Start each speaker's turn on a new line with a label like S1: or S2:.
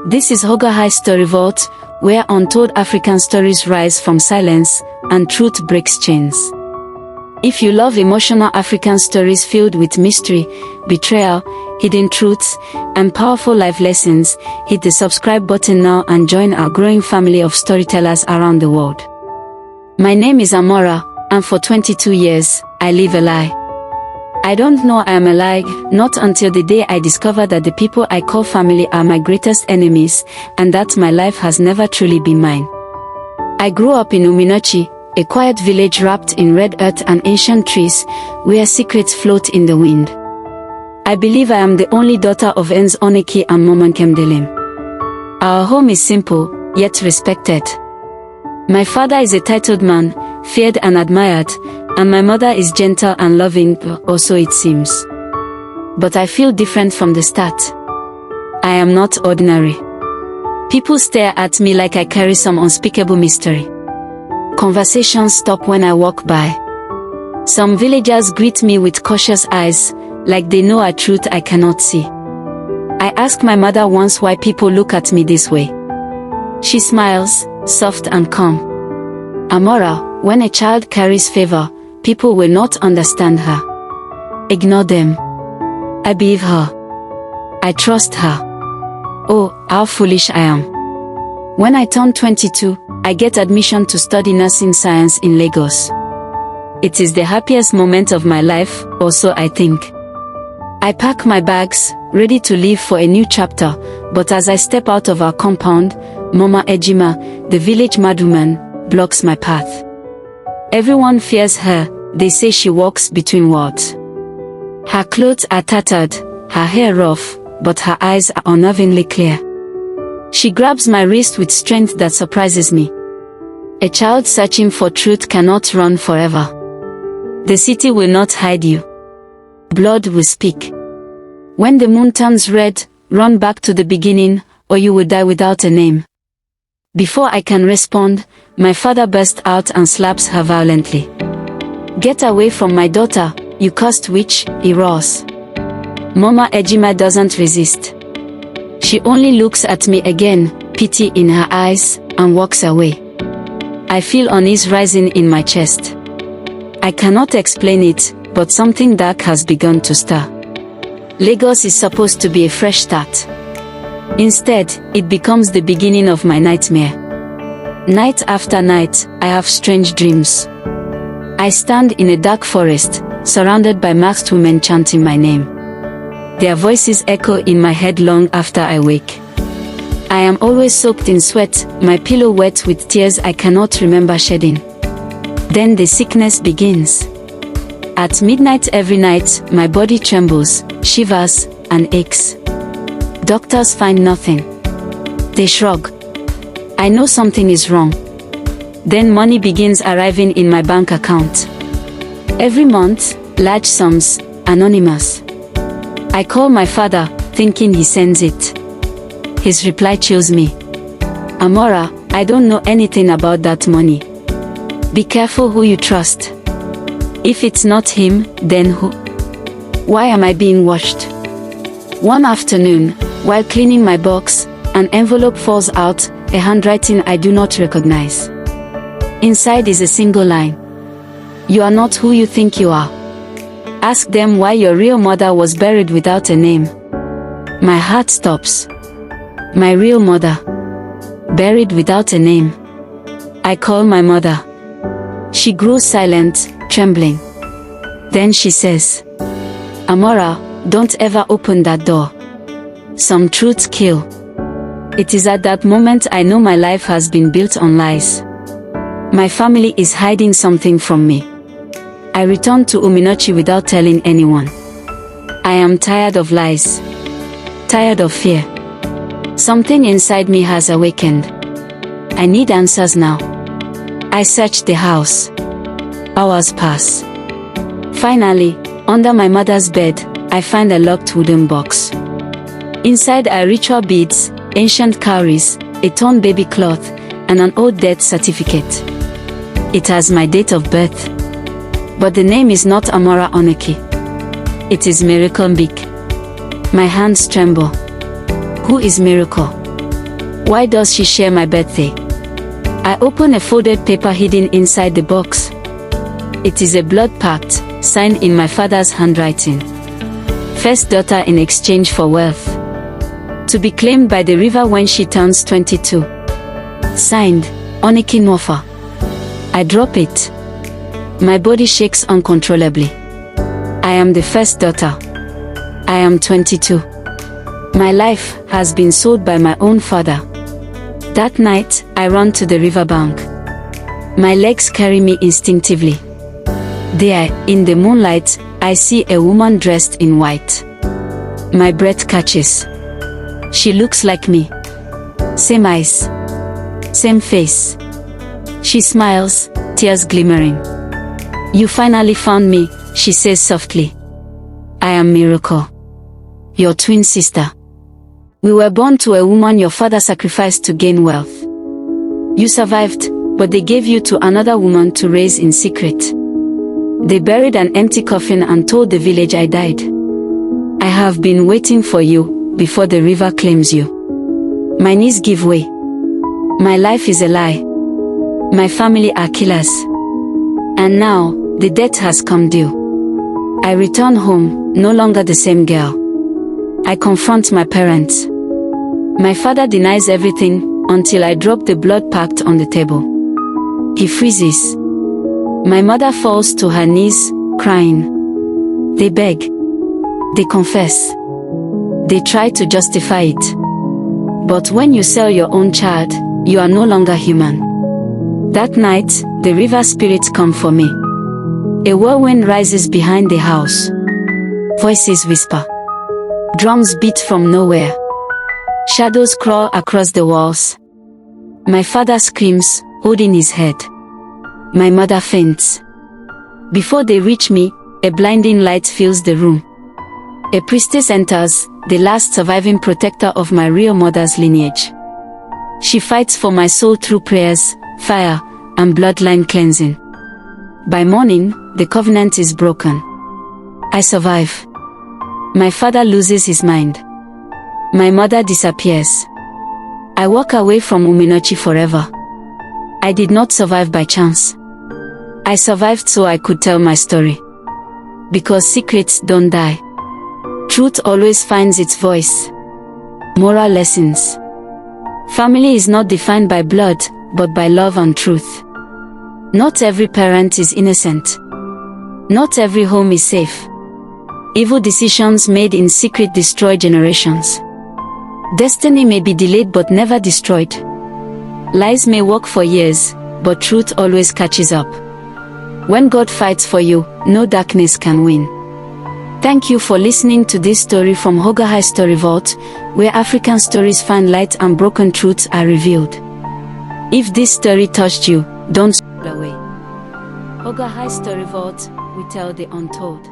S1: This is Hoga High Story Vault, where untold African stories rise from silence, and truth breaks chains. If you love emotional African stories filled with mystery, betrayal, hidden truths, and powerful life lessons, hit the subscribe button now and join our growing family of storytellers around the world. My name is Amora, and for 22 years, I live a lie. I don't know I am a lie, not until the day I discover that the people I call family are my greatest enemies, and that my life has never truly been mine. I grew up in Uminochi, a quiet village wrapped in red earth and ancient trees, where secrets float in the wind. I believe I am the only daughter of Nz Oneki and Moman Kemdelim. Our home is simple, yet respected. My father is a titled man, feared and admired, and my mother is gentle and loving, or so it seems. But I feel different from the start. I am not ordinary. People stare at me like I carry some unspeakable mystery. Conversations stop when I walk by. Some villagers greet me with cautious eyes, like they know a truth I cannot see. I asked my mother once why people look at me this way. She smiles, soft and calm. Amora, when a child carries favor, people will not understand her. Ignore them. I believe her. I trust her. Oh, how foolish I am. When I turn 22, I get admission to study nursing science in Lagos. It is the happiest moment of my life, or so I think. I pack my bags, ready to leave for a new chapter, but as I step out of our compound, Mama Ejima, the village madwoman, blocks my path. Everyone fears her, they say she walks between worlds. Her clothes are tattered, her hair rough, but her eyes are unnervingly clear. She grabs my wrist with strength that surprises me. A child searching for truth cannot run forever. The city will not hide you. Blood will speak. When the moon turns red, run back to the beginning, or you will die without a name. Before I can respond, my father bursts out and slaps her violently. Get away from my daughter, you cursed witch, he roars. Mama Ejima doesn't resist. She only looks at me again, pity in her eyes, and walks away. I feel unease rising in my chest. I cannot explain it, but something dark has begun to stir. Lagos is supposed to be a fresh start. Instead, it becomes the beginning of my nightmare. Night after night, I have strange dreams. I stand in a dark forest, surrounded by masked women chanting my name. Their voices echo in my head long after I wake. I am always soaked in sweat, my pillow wet with tears I cannot remember shedding. Then the sickness begins. At midnight every night, my body trembles, shivers, and aches. Doctors find nothing. They shrug. I know something is wrong. Then money begins arriving in my bank account. Every month, large sums, anonymous. I call my father, thinking he sends it. His reply chills me. Amora, I don't know anything about that money. Be careful who you trust. If it's not him, then who? Why am I being watched? One afternoon, while cleaning my box, an envelope falls out, a handwriting I do not recognize. Inside is a single line. You are not who you think you are. Ask them why your real mother was buried without a name. My heart stops. My real mother. Buried without a name. I call my mother. She grows silent, trembling. Then she says, Amora, don't ever open that door. Some truths kill. It is at that moment I know my life has been built on lies. My family is hiding something from me. I return to Uminochi without telling anyone. I am tired of lies. Tired of fear. Something inside me has awakened. I need answers now. I search the house. Hours pass. Finally, under my mother's bed, I find a locked wooden box. Inside are ritual beads, ancient cowries, a torn baby cloth, and an old death certificate. It has my date of birth. But the name is not Amora Oneki. It is Miracle Mbik. My hands tremble. Who is Miracle? Why does she share my birthday? I open a folded paper hidden inside the box. It is a blood pact, signed in my father's handwriting. First daughter in exchange for wealth. To be claimed by the river when she turns 22. Signed, Oniki Nwofa. I drop it. My body shakes uncontrollably. I am the first daughter. I am 22. My life has been sold by my own father. That night, I run to the riverbank. My legs carry me instinctively. There, in the moonlight, I see a woman dressed in white. My breath catches. She looks like me. Same eyes. Same face. She smiles, tears glimmering. You finally found me, she says softly. I am Miracle. Your twin sister. We were born to a woman your father sacrificed to gain wealth. You survived, but they gave you to another woman to raise in secret. They buried an empty coffin and told the village I died. I have been waiting for you, before the river claims you. My knees give way. My life is a lie. My family are killers. And now, the debt has come due. I return home, no longer the same girl. I confront my parents. My father denies everything, until I drop the blood pact on the table. He freezes. My mother falls to her knees, crying. They beg. They confess. They try to justify it. But when you sell your own child, you are no longer human. That night, the river spirits come for me. A whirlwind rises behind the house. Voices whisper. Drums beat from nowhere. Shadows crawl across the walls. My father screams, holding his head. My mother faints. Before they reach me, a blinding light fills the room. A priestess enters, the last surviving protector of my real mother's lineage. She fights for my soul through prayers, fire, and bloodline cleansing. By morning, the covenant is broken. I survive. My father loses his mind. My mother disappears. I walk away from Uminochi forever. I did not survive by chance. I survived so I could tell my story. Because secrets don't die. Truth always finds its voice. Moral lessons. Family is not defined by blood, but by love and truth. Not every parent is innocent. Not every home is safe. Evil decisions made in secret destroy generations. Destiny may be delayed but never destroyed. Lies may work for years, but truth always catches up. When God fights for you, no darkness can win. Thank you for listening to this story from Hoga High Story Vault, where African stories find light and broken truths are revealed. If this story touched you, don't scroll away. Hoga High Story Vault, we tell the untold.